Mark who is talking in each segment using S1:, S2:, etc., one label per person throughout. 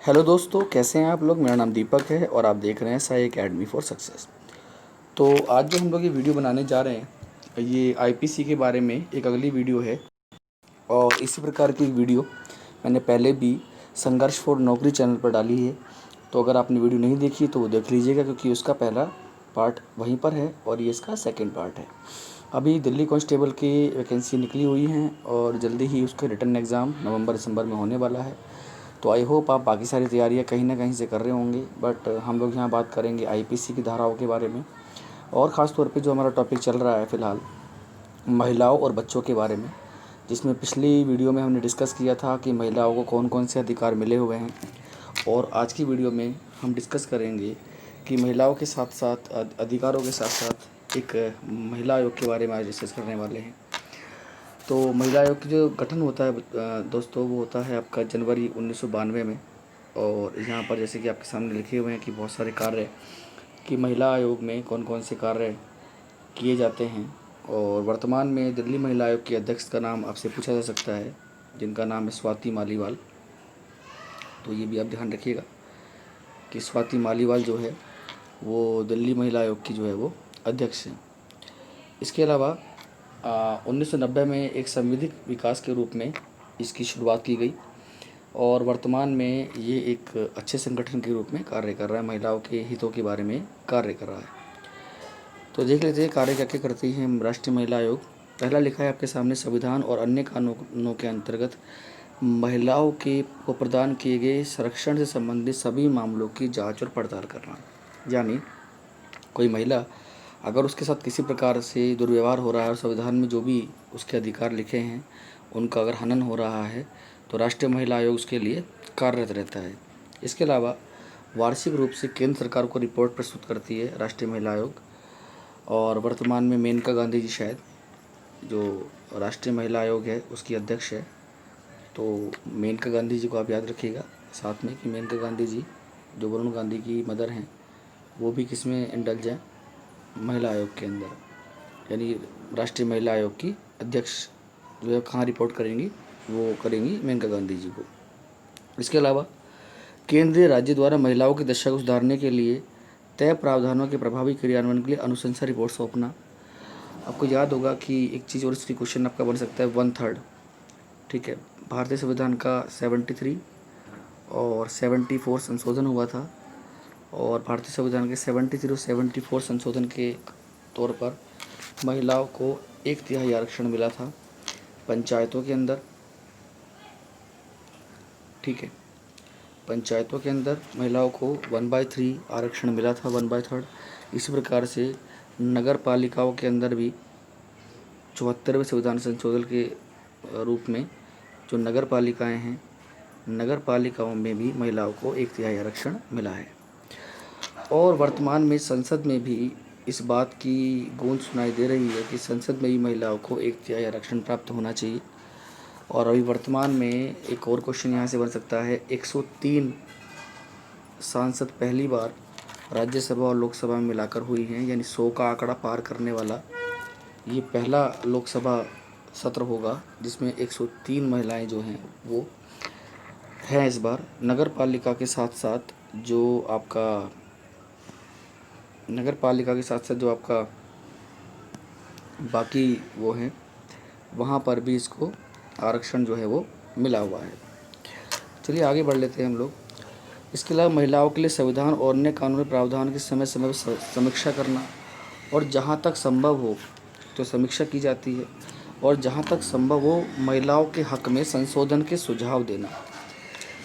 S1: Hello दोस्तों, कैसे हैं आप लोग। मेरा नाम दीपक है और आप देख रहे हैं साई एकेडमी फॉर सक्सेस। तो आज जो हम लोग ये वीडियो बनाने जा रहे हैं ये आईपीसी के बारे में एक अगली वीडियो है। और इसी प्रकार की एक वीडियो मैंने पहले भी संघर्ष फॉर नौकरी चैनल पर डाली है। तो अगर आपने वीडियो नहीं देखी तो वो देख लीजिएगा, क्योंकि उसका पहला पार्ट वहीं पर है और ये इसका सेकेंड पार्ट है। अभी दिल्ली कांस्टेबल की वैकेंसी निकली हुई हैं और जल्दी ही उसका रिटर्न एग्ज़ाम नवंबर दिसंबर में होने वाला है। तो आई होप आप बाकी सारी तैयारियां कहीं ना कहीं से कर रहे होंगे, बट हम लोग यहाँ बात करेंगे आईपीसी की धाराओं के बारे में। और ख़ास तौर पे जो हमारा टॉपिक चल रहा है फ़िलहाल, महिलाओं और बच्चों के बारे में, जिसमें पिछली वीडियो में हमने डिस्कस किया था कि महिलाओं को कौन कौन से अधिकार मिले हुए हैं। और आज की वीडियो में हम डिस्कस करेंगे कि महिलाओं के साथ साथ अधिकारों के साथ साथ एक महिला आयोग के बारे में आज डिस्कस करने वाले हैं। तो महिला आयोग की जो गठन होता है दोस्तों, वो होता है आपका जनवरी 1992 में। और यहाँ पर जैसे कि आपके सामने लिखे हुए हैं कि बहुत सारे कार्य कि महिला आयोग में कौन कौन से कार्य किए जाते हैं। और वर्तमान में दिल्ली महिला आयोग की अध्यक्ष का नाम आपसे पूछा जा सकता है, जिनका नाम है स्वाति मालीवाल। तो ये भी आप ध्यान रखिएगा कि स्वाति मालीवाल जो है वो दिल्ली महिला आयोग की जो है वो अध्यक्ष हैं। इसके अलावा 1990 में एक संविधिक विकास के रूप में इसकी शुरुआत की गई और वर्तमान में ये एक अच्छे संगठन के रूप में कार्य कर रहा है, महिलाओं के हितों के बारे में कार्य कर रहा है। तो देख लेते हैं कार्य क्या क्या करती है राष्ट्रीय महिला आयोग। पहला लिखा है आपके सामने, संविधान और अन्य कानूनों के अंतर्गत महिलाओं के को प्रदान किए गए संरक्षण से संबंधित सभी मामलों की जांच और पड़ताल करना। यानी कोई महिला अगर उसके साथ किसी प्रकार से दुर्व्यवहार हो रहा है और संविधान में जो भी उसके अधिकार लिखे हैं उनका अगर हनन हो रहा है तो राष्ट्रीय महिला आयोग उसके लिए कार्यरत रहता है। इसके अलावा वार्षिक रूप से केंद्र सरकार को रिपोर्ट प्रस्तुत करती है राष्ट्रीय महिला आयोग। और वर्तमान में मेनका गांधी जी शायद जो राष्ट्रीय महिला आयोग है उसकी अध्यक्ष है। तो मेनका गांधी जी को आप याद रखिएगा साथ में कि मेनका गांधी जी जो वरुण गांधी की मदर हैं वो भी किस में इंडल्ज हैं, महिला आयोग के अंदर। यानी राष्ट्रीय महिला आयोग की अध्यक्ष जो है कहाँ रिपोर्ट करेंगी, वो करेंगी मेनका गांधी जी को। इसके अलावा केंद्रीय राज्य द्वारा महिलाओं की दशा को सुधारने के लिए तय प्रावधानों के प्रभावी क्रियान्वयन के लिए अनुशंसा रिपोर्ट सौंपना। आपको याद होगा कि एक चीज़ और इसकी क्वेश्चन आपका बन सकता है 1/3। ठीक है, भारतीय संविधान का 73 और 74 संशोधन हुआ था और भारतीय संविधान के 73 और 74 संशोधन के तौर पर महिलाओं को 1/3 आरक्षण मिला था पंचायतों के अंदर। ठीक है, पंचायतों के अंदर महिलाओं को 1/3 आरक्षण मिला था, 1/3। इसी प्रकार से नगर पालिकाओं के अंदर भी 74वें संविधान संशोधन के रूप में जो नगर पालिकाएँ हैं, नगर पालिकाओं में भी महिलाओं को 1/3 आरक्षण मिला है। और वर्तमान में संसद में भी इस बात की गूंज सुनाई दे रही है कि संसद में भी महिलाओं को 1/3 आरक्षण प्राप्त होना चाहिए। और अभी वर्तमान में एक और क्वेश्चन यहाँ से बन सकता है, 103 सांसद पहली बार राज्यसभा और लोकसभा में मिलाकर हुई हैं, यानी 100 का आंकड़ा पार करने वाला ये पहला लोकसभा सत्र होगा जिसमें 103 महिलाएं जो हैं वो हैं इस बार। नगर पालिका के साथ साथ जो आपका नगर पालिका के साथ साथ जो आपका बाकी वो हैं वहाँ पर भी इसको आरक्षण जो है वो मिला हुआ है। चलिए आगे बढ़ लेते हैं हम लोग। इसके अलावा महिलाओं के लिए संविधान और अन्य कानूनी प्रावधान की समय समय पर समीक्षा करना और जहाँ तक संभव हो तो समीक्षा की जाती है और जहाँ तक संभव हो महिलाओं के हक में संशोधन के सुझाव देना।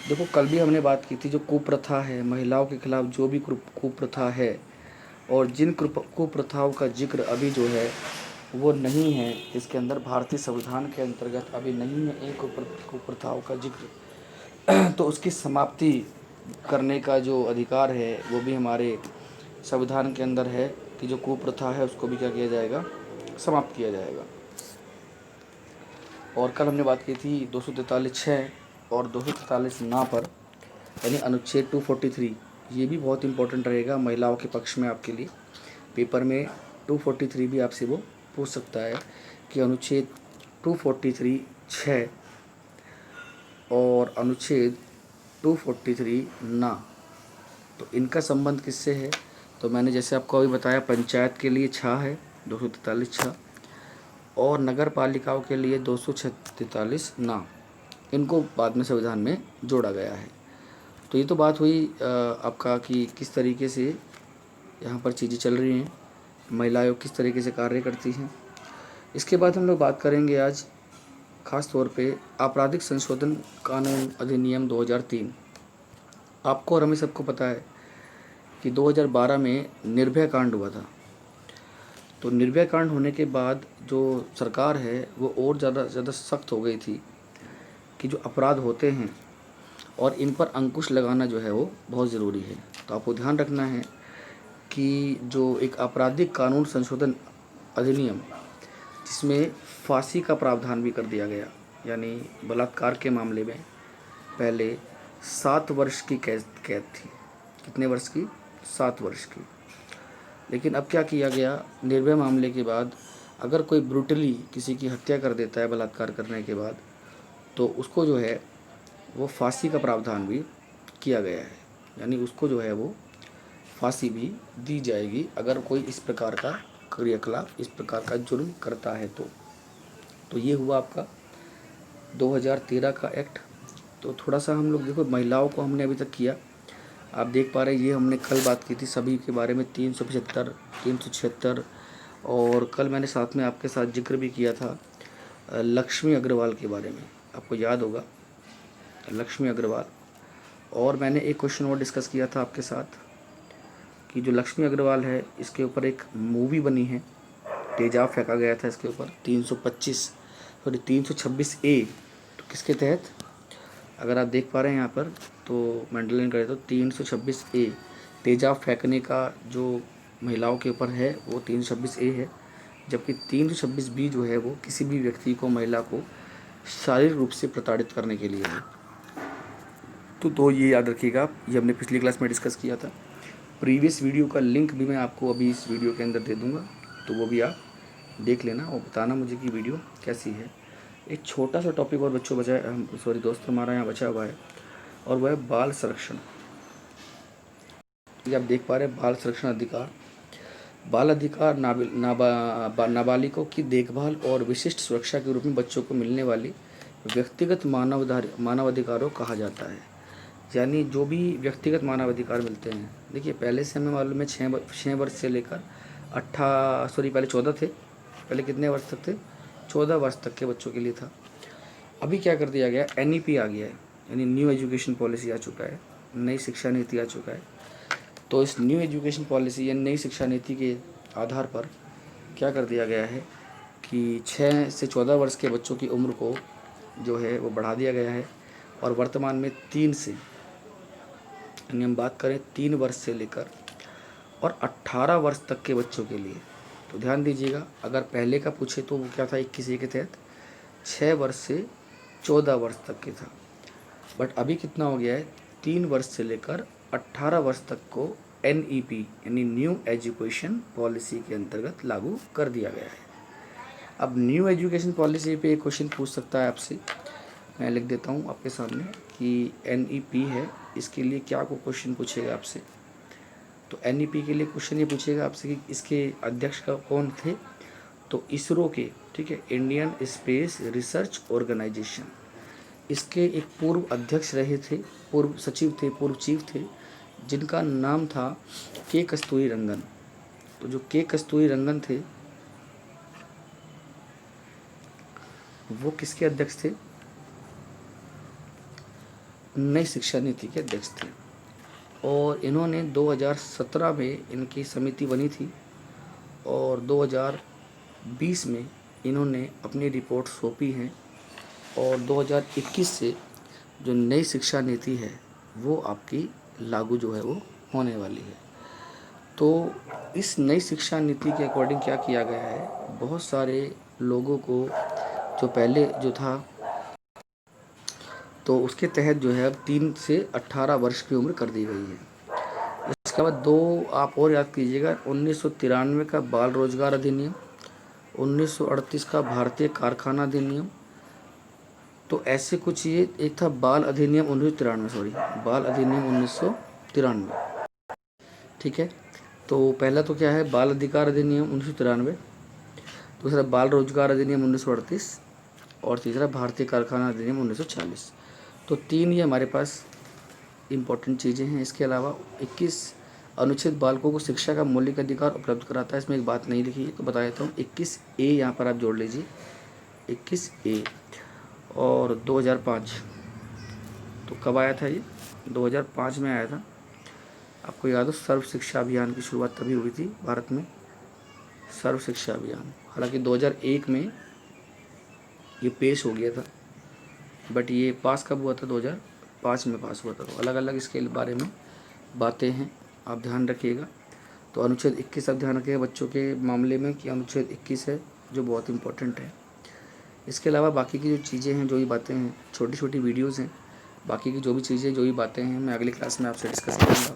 S1: देखो, कल भी हमने बात की थी जो कुप्रथा है, महिलाओं के खिलाफ जो भी कुप्रथा है और जिन कुप्रथाओं का जिक्र अभी जो है वो नहीं है इसके अंदर, भारतीय संविधान के अंतर्गत अभी नहीं है इन कुप्रथाओं का जिक्र तो उसकी समाप्ति करने का जो अधिकार है वो भी हमारे संविधान के अंदर है कि जो कुप्रथा है उसको भी क्या किया जाएगा, समाप्त किया जाएगा। और कल हमने बात की थी 243(6) और 243(9) पर, यानी अनुच्छेद 243। ये भी बहुत इंपॉर्टेंट रहेगा महिलाओं के पक्ष में आपके लिए। पेपर में 243 भी आपसे वो पूछ सकता है कि अनुच्छेद 243(6) और अनुच्छेद 243 ना। तो इनका संबंध किससे है? तो मैंने जैसे आपको अभी बताया, पंचायत के लिए 6 है, 243 6, और नगर पालिकाओं के लिए 243 ना। इनको बाद में संविधान में जोड़ा गया है। तो ये तो बात हुई आपका कि किस तरीके से यहाँ पर चीज़ें चल रही हैं, महिला आयोग किस तरीके से कार्य करती हैं। इसके बाद हम लोग बात करेंगे आज ख़ास तौर पे आपराधिक संशोधन कानून अधिनियम 2003। आपको और हमें सबको पता है कि 2012 में निर्भया कांड हुआ था। तो निर्भया कांड होने के बाद जो सरकार है वो और ज़्यादा सख्त हो गई थी कि जो अपराध होते हैं और इन पर अंकुश लगाना जो है वो बहुत ज़रूरी है। तो आपको ध्यान रखना है कि जो एक आपराधिक कानून संशोधन अधिनियम, जिसमें फांसी का प्रावधान भी कर दिया गया, यानी बलात्कार के मामले में पहले 7 वर्ष की कैद थी। कितने वर्ष की? 7 वर्ष की। लेकिन अब क्या किया गया, निर्भया मामले के बाद अगर कोई ब्रूटली किसी की हत्या कर देता है बलात्कार करने के बाद, तो उसको जो है वो फांसी का प्रावधान भी किया गया है। यानी उसको जो है वो फांसी भी दी जाएगी अगर कोई इस प्रकार का क्रियाकलाप, इस प्रकार का जुर्म करता है तो ये हुआ आपका 2013 का एक्ट। तो थोड़ा सा हम लोग देखो, महिलाओं को हमने अभी तक किया, आप देख पा रहे हैं, ये हमने कल बात की थी सभी के बारे में, 375, 376, और कल मैंने साथ में आपके साथ जिक्र भी किया था लक्ष्मी अग्रवाल के बारे में, आपको याद होगा लक्ष्मी अग्रवाल। और मैंने एक क्वेश्चन और डिस्कस किया था आपके साथ कि जो लक्ष्मी अग्रवाल है, इसके ऊपर एक मूवी बनी है, तेजाब फेंका गया था इसके ऊपर 326 ए। तो किसके तहत, अगर आप देख पा रहे हैं यहाँ पर तो मैं अंडरलाइन करें तो 326 ए तेजाब फेंकने का जो महिलाओं के ऊपर है वो 326 ए है, जबकि 326 बी जो है वो किसी भी व्यक्ति को, महिला को शारीरिक रूप से प्रताड़ित करने के लिए है। तो ये याद रखिएगा, ये हमने पिछली क्लास में डिस्कस किया था। प्रीवियस वीडियो का लिंक भी मैं आपको अभी इस वीडियो के अंदर दे दूँगा, तो वो भी आप देख लेना और बताना मुझे कि वीडियो कैसी है। एक छोटा सा टॉपिक और बच्चों बचा है, दोस्त हमारा यहाँ बचा हुआ है, और वह है बाल संरक्षण। ये आप देख पा रहे हैं, बाल संरक्षण अधिकार। बाल अधिकार नाबालिगों की देखभाल और विशिष्ट सुरक्षा के रूप में बच्चों को मिलने वाली व्यक्तिगत मानवाधिकारों कहा जाता है। यानी जो भी व्यक्तिगत मानवाधिकार मिलते हैं, देखिए पहले से हमें मालूम है 6 वर्ष से लेकर पहले 14 थे, पहले कितने वर्ष तक थे? 14 वर्ष तक के बच्चों के लिए था। अभी क्या कर दिया गया, NEP आ गया है, यानी न्यू एजुकेशन पॉलिसी आ चुका है, नई शिक्षा नीति आ चुका है। तो इस न्यू एजुकेशन पॉलिसी या नई शिक्षा नीति के आधार पर क्या कर दिया गया है कि 6 से 14 वर्ष के बच्चों की उम्र को जो है वो बढ़ा दिया गया है, और वर्तमान में 3 से, यानी हम बात करें 3 वर्ष से लेकर और 18 वर्ष तक के बच्चों के लिए। तो ध्यान दीजिएगा, अगर पहले का पूछे तो वो क्या था, 21 के तहत 6 वर्ष से 14 वर्ष तक के था। बट अभी कितना हो गया है, 3 वर्ष से लेकर 18 वर्ष तक को NEP यानी न्यू एजुकेशन पॉलिसी के अंतर्गत लागू कर दिया गया है। अब न्यू एजुकेशन पॉलिसी पे एक क्वेश्चन पूछ सकता है आपसे, मैं लिख देता हूँ आपके सामने कि NEP है, इसके लिए क्या को क्वेश्चन पूछेगा आपसे। तो NEP के लिए क्वेश्चन ये पूछेगा आपसे कि इसके अध्यक्ष का कौन थे, तो इसरो के, ठीक है, इंडियन स्पेस रिसर्च ऑर्गेनाइजेशन, इसके एक पूर्व अध्यक्ष रहे थे, पूर्व सचिव थे, पूर्व चीफ थे, जिनका नाम था के कस्तूरीरंगन। तो जो के कस्तूरीरंगन थे वो किसके अध्यक्ष थे? नई शिक्षा नीति के अध्यक्ष थे। और इन्होंने 2017 में इनकी समिति बनी थी, और 2020 में इन्होंने अपनी रिपोर्ट सौंपी है, और 2021 से जो नई शिक्षा नीति है वो आपकी लागू जो है वो होने वाली है। तो इस नई शिक्षा नीति के अकॉर्डिंग क्या किया गया है, बहुत सारे लोगों को जो पहले जो था तो उसके तहत जो है अब 3 से 18 वर्ष की उम्र कर दी गई है। इसके बाद 2 आप और याद कीजिएगा, 1993 का बाल रोजगार अधिनियम, 1938 का भारतीय कारखाना अधिनियम, तो ऐसे कुछ ये एक था बाल अधिनियम 1993, सॉरी बाल अधिनियम 1993, ठीक है। तो पहला तो क्या है, बाल अधिकार अधिनियम 1993, दूसरा बाल रोजगार अधिनियम 1938 और तीसरा भारतीय कारखाना अधिनियम 1940। तो तीन ये हमारे पास इम्पोर्टेंट चीज़ें हैं। इसके अलावा 21 अनुच्छेद बालकों को शिक्षा का मौलिक अधिकार उपलब्ध कराता है। इसमें एक बात नहीं लिखी है तो बता देता हूँ, 21A यहाँ पर आप जोड़ लीजिए, 21A। और 2005, तो कब आया था ये, 2005 में आया था। आपको याद हो सर्व शिक्षा अभियान की शुरुआत तभी हुई थी भारत में, सर्व शिक्षा अभियान। हालांकि 2001 में ये पेश हो गया था, बट ये पास कब हुआ था, 2005 में पास हुआ था। तो अलग अलग इसके बारे में बातें हैं, आप ध्यान रखिएगा। तो अनुच्छेद 21 आप ध्यान रखिएगा बच्चों के मामले में कि अनुच्छेद 21 है जो बहुत इम्पोर्टेंट है। इसके अलावा बाकी की जो चीज़ें हैं, जो भी बातें हैं, छोटी छोटी वीडियोज़ हैं, बाकी की जो भी चीज़ें, जो भी बातें हैं, मैं अगली क्लास में आपसे डिस्कस करूँगा।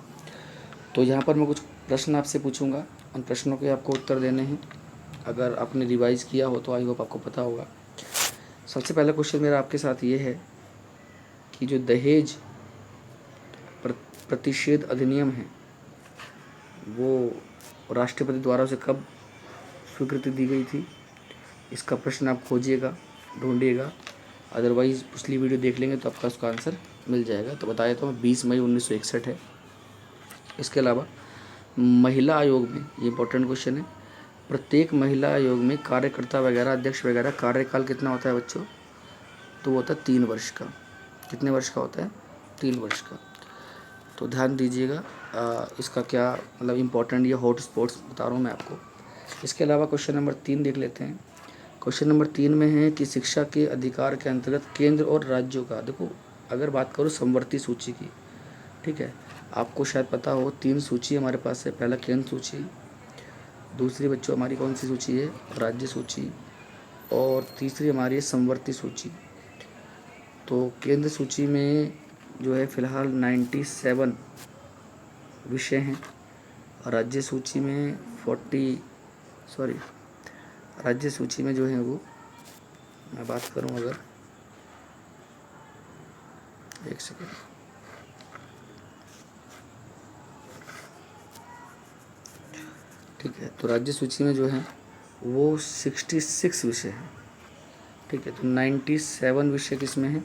S1: तो यहाँ पर मैं कुछ प्रश्न आपसे पूछूंगा, उन प्रश्नों के आपको उत्तर देने हैं। अगर आपने रिवाइज़ किया हो तो आई होप आपको पता होगा। सबसे पहला क्वेश्चन मेरा आपके साथ ये है कि जो दहेज प्रतिषेध अधिनियम है वो राष्ट्रपति द्वारा उसे कब स्वीकृति दी गई थी, इसका प्रश्न आप खोजिएगा, ढूंढिएगा। अदरवाइज़ पिछली वीडियो देख लेंगे तो आपका उसका आंसर मिल जाएगा। तो बताया तो 20 मई 1961 है। इसके अलावा महिला आयोग में, ये इंपॉर्टेंट क्वेश्चन है, प्रत्येक महिला आयोग में कार्यकर्ता वगैरह, अध्यक्ष वगैरह कार्यकाल कितना होता है बच्चों, तो वो होता है 3 वर्ष का। कितने वर्ष का होता है, 3 वर्ष का। तो ध्यान दीजिएगा, इसका क्या मतलब इम्पोर्टेंट या हॉट स्पॉट्स बता रहा हूँ मैं आपको। इसके अलावा क्वेश्चन नंबर 3 देख लेते हैं। क्वेश्चन नंबर 3 में है कि शिक्षा के अधिकार के अंतर्गत केंद्र और राज्यों का, देखो अगर बात करूँ समवर्ती सूची की, ठीक है, आपको शायद पता हो 3 सूची हमारे पास है। पहला केंद्र सूची, दूसरी बच्चों हमारी कौन सी सूची है, राज्य सूची, और तीसरी हमारी है समवर्ती सूची। तो केंद्र सूची में जो है फ़िलहाल 97 विषय हैं। राज्य सूची में राज्य सूची में जो है वो, मैं बात करूं अगर, एक सेकेंड, ठीक है, तो राज्य सूची में जो है वो 66 विषय हैं, ठीक है। तो 97 विषय किस में है,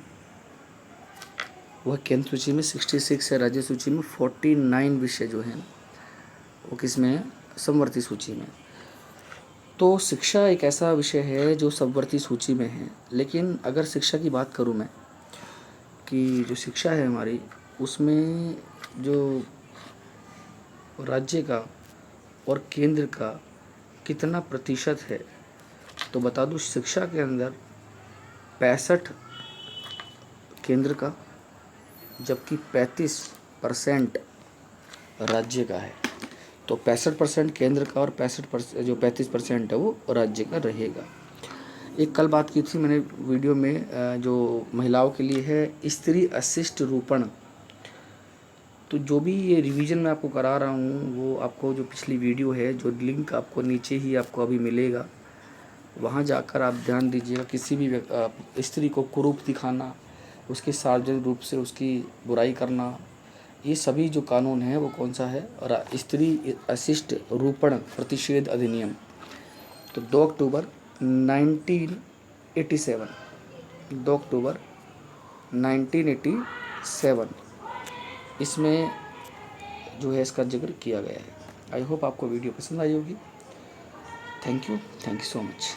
S1: वह केंद्र सूची में 66 है। राज्य सूची में 49 विषय जो हैं वो किस में है, समवर्ती सूची में। तो शिक्षा एक ऐसा विषय है जो समवर्ती सूची में है। लेकिन अगर शिक्षा की बात करूं मैं, कि जो शिक्षा है हमारी, उसमें जो राज्य का और केंद्र का कितना प्रतिशत है, तो बता दूं शिक्षा के अंदर 65 केंद्र का, जबकि 35% राज्य का है। तो 65% केंद्र का और 65% जो 35% है वो राज्य का रहेगा। एक कल बात की थी मैंने वीडियो में, जो महिलाओं के लिए है स्त्री अशिष्ट रूपण। तो जो भी ये रिवीजन मैं आपको करा रहा हूँ वो आपको जो पिछली वीडियो है, जो लिंक आपको नीचे ही आपको अभी मिलेगा, वहाँ जाकर आप ध्यान दीजिएगा। किसी भी स्त्री को कुरूप दिखाना, उसके सार्वजनिक रूप से उसकी बुराई करना, ये सभी जो कानून है वो कौन सा है, स्त्री अशिष्ट रूपण प्रतिषेध अधिनियम। तो 2 अक्टूबर 1987, 2 अक्टूबर 1987 इसमें जो है इसका जिक्र किया गया है। आई होप आपको वीडियो पसंद आई होगी। Thank you so much.